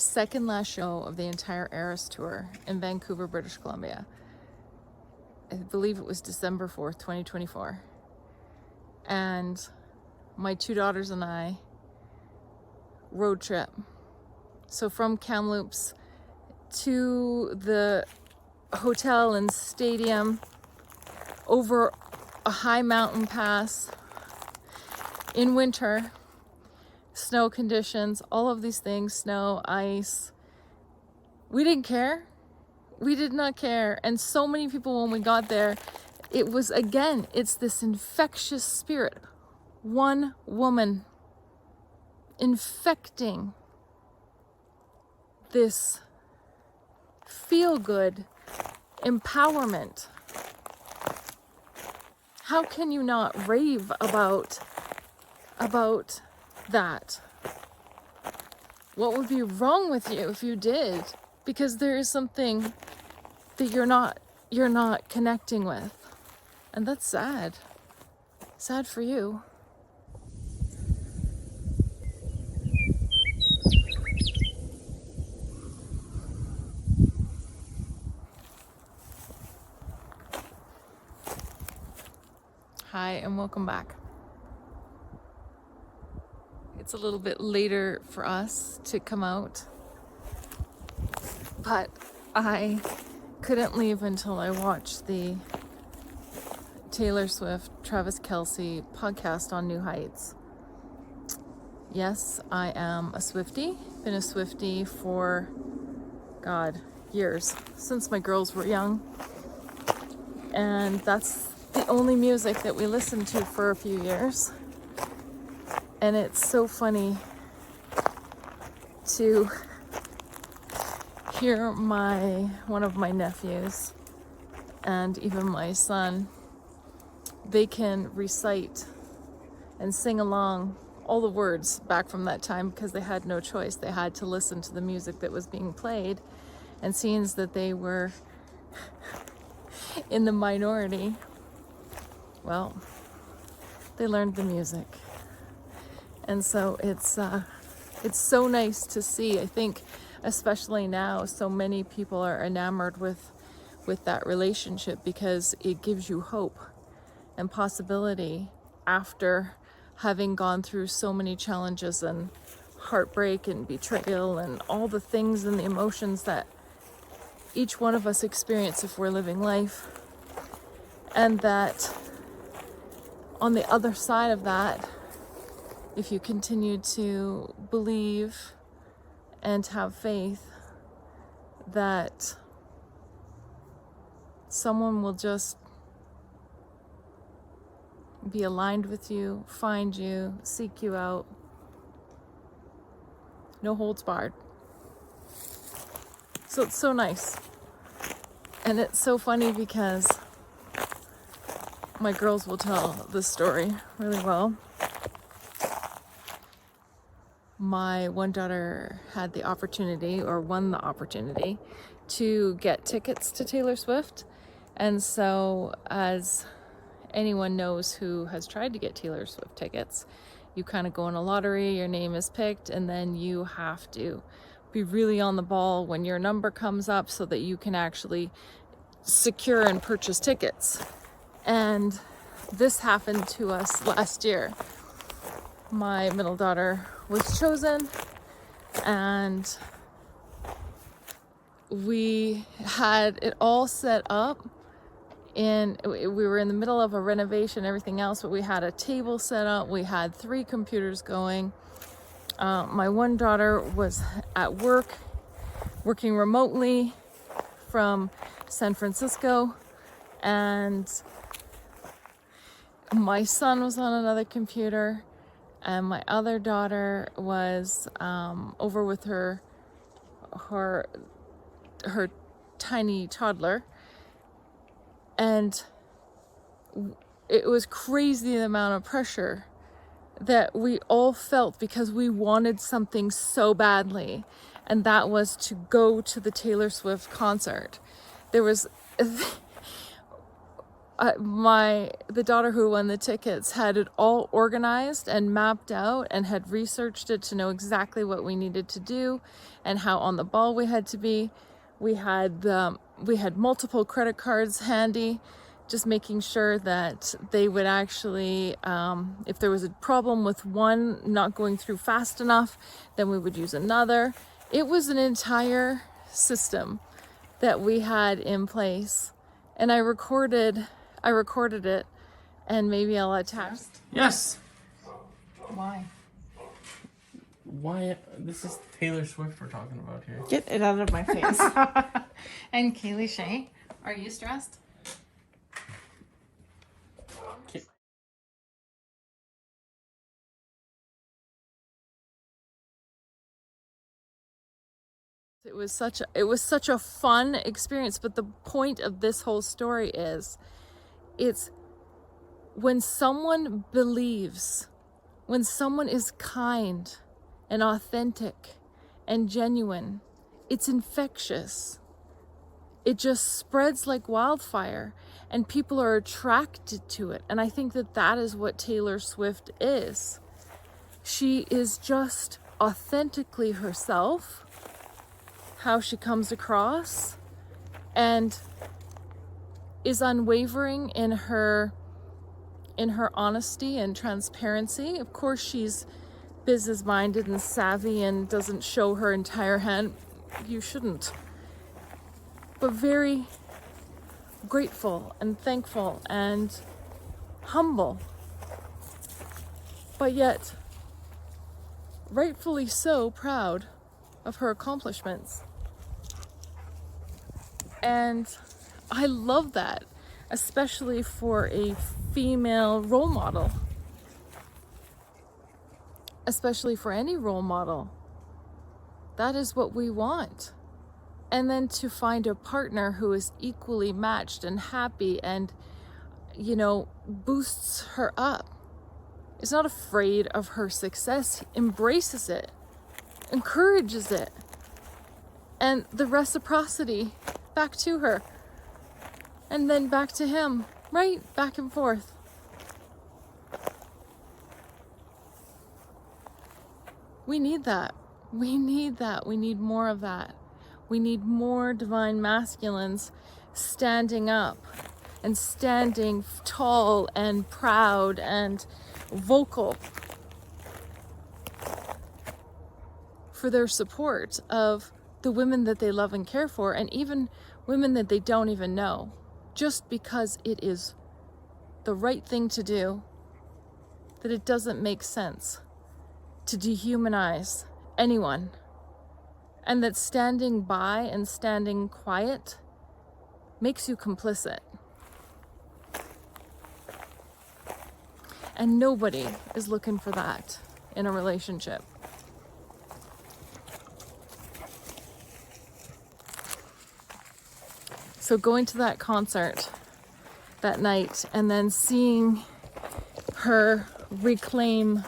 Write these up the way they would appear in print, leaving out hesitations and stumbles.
second last show of the entire Eras tour in Vancouver, British Columbia. I believe it was December 4th, 2024. And my two daughters and I road trip. So from Kamloops to the hotel and stadium, over a high mountain pass in winter, snow conditions, all of these things, snow, ice. We didn't care. We did not care. And so many people, when we got there, it was, again, it's this infectious spirit. One woman infecting this feel-good empowerment. How can you not rave about that? What would be wrong with you if you did? Because there is something that you're not connecting with. And that's sad. Sad for you. Hi, and welcome back. It's a little bit later for us to come out, but I couldn't leave until I watched the Taylor Swift, Travis Kelce podcast on New Heights. Yes, I am a Swiftie. Been a Swiftie for, years, since my girls were young. And that's the only music that we listened to for a few years. And it's so funny to hear one of my nephews and even my son, they can recite and sing along all the words back from that time because they had no choice. They had to listen to the music that was being played, and seeing that they were in the minority, well, they learned the music. And so it's so nice to see. I think especially now, so many people are enamored with that relationship because it gives you hope and possibility after having gone through so many challenges and heartbreak and betrayal and all the things and the emotions that each one of us experience if we're living life. And that on the other side of that, if you continue to believe and have faith that someone will just be aligned with you, find you, seek you out, no holds barred. So it's so nice. And it's so funny because my girls will tell this story really well. My one daughter had the opportunity, or won the opportunity, to get tickets to Taylor Swift. And so, as anyone knows who has tried to get Taylor Swift tickets, you kind of go in a lottery, your name is picked, and then you have to be really on the ball when your number comes up so that you can actually secure and purchase tickets. And this happened to us last year. My middle daughter was chosen, and we had it all set up. And we were in the middle of a renovation, everything else, but we had a table set up. We had 3 computers going. My one daughter was at work, working remotely from San Francisco, and my son was on another computer, and my other daughter was over with her tiny toddler. And it was crazy the amount of pressure that we all felt because we wanted something so badly, and that was to go to the Taylor Swift concert. There was the daughter who won the tickets had it all organized and mapped out and had researched it to know exactly what we needed to do and how on the ball we had to be. We had multiple credit cards handy, just making sure that they would actually, if there was a problem with one not going through fast enough, then we would use another. It was an entire system that we had in place, and I recorded it, and maybe I'll attach. Yes. Why? Why? This is Taylor Swift we're talking about here. Get it out of my face. And Kaylee Shay, are you stressed? It was such a fun experience, but the point of this whole story is, it's when someone believes, when someone is kind and authentic and genuine, it's infectious. It just spreads like wildfire and people are attracted to it. And I think that is what Taylor Swift is. She is just authentically herself, how she comes across, and is unwavering in her honesty and transparency. Of course, she's business minded and savvy and doesn't show her entire hand. You shouldn't. But very grateful and thankful and humble. But yet, rightfully so proud of her accomplishments. And I love that, especially for a female role model. Especially for any role model. That is what we want. And then to find a partner who is equally matched and happy and, boosts her up. Is not afraid of her success, embraces it, encourages it. And the reciprocity back to her. And then back to him, right? Back and forth. We need that. We need that. We need more of that. We need more divine masculines standing up and standing tall and proud and vocal for their support of the women that they love and care for, and even women that they don't even know, just because it is the right thing to do, that it doesn't make sense to dehumanize anyone, and that standing by and standing quiet makes you complicit. And nobody is looking for that in a relationship. So going to that concert that night and then seeing her reclaim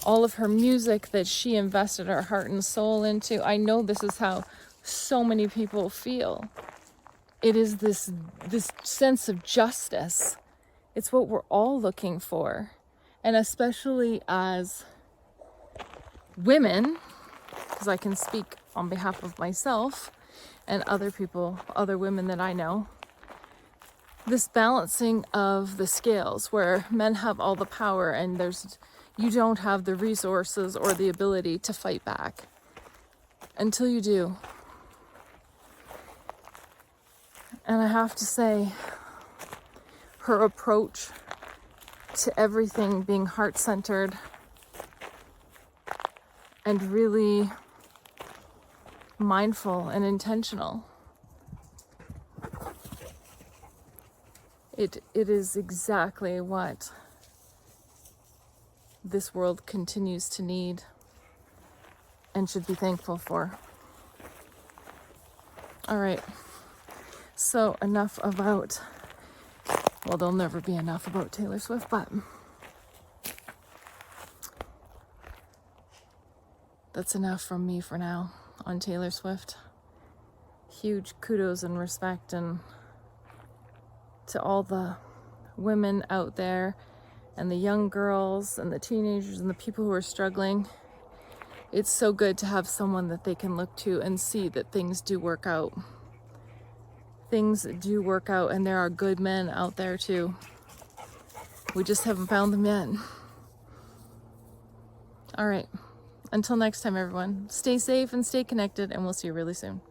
all of her music that she invested her heart and soul into, I know this is how so many people feel. It is this sense of justice. It's what we're all looking for. And especially as women, because I can speak on behalf of myself and other people, other women that I know, this balancing of the scales where men have all the power and you don't have the resources or the ability to fight back until you do. And I have to say, her approach to everything being heart-centered and really mindful and intentional. It is exactly what this world continues to need and should be thankful for. All right. So enough about, well, there'll never be enough about Taylor Swift, but that's enough from me for now on Taylor Swift. Huge kudos and respect and to all the women out there and the young girls and the teenagers and the people who are struggling. It's so good to have someone that they can look to and see that things do work out. Things do work out, and there are good men out there too. We just haven't found them yet. All right. Until next time, everyone, stay safe and stay connected, and we'll see you really soon.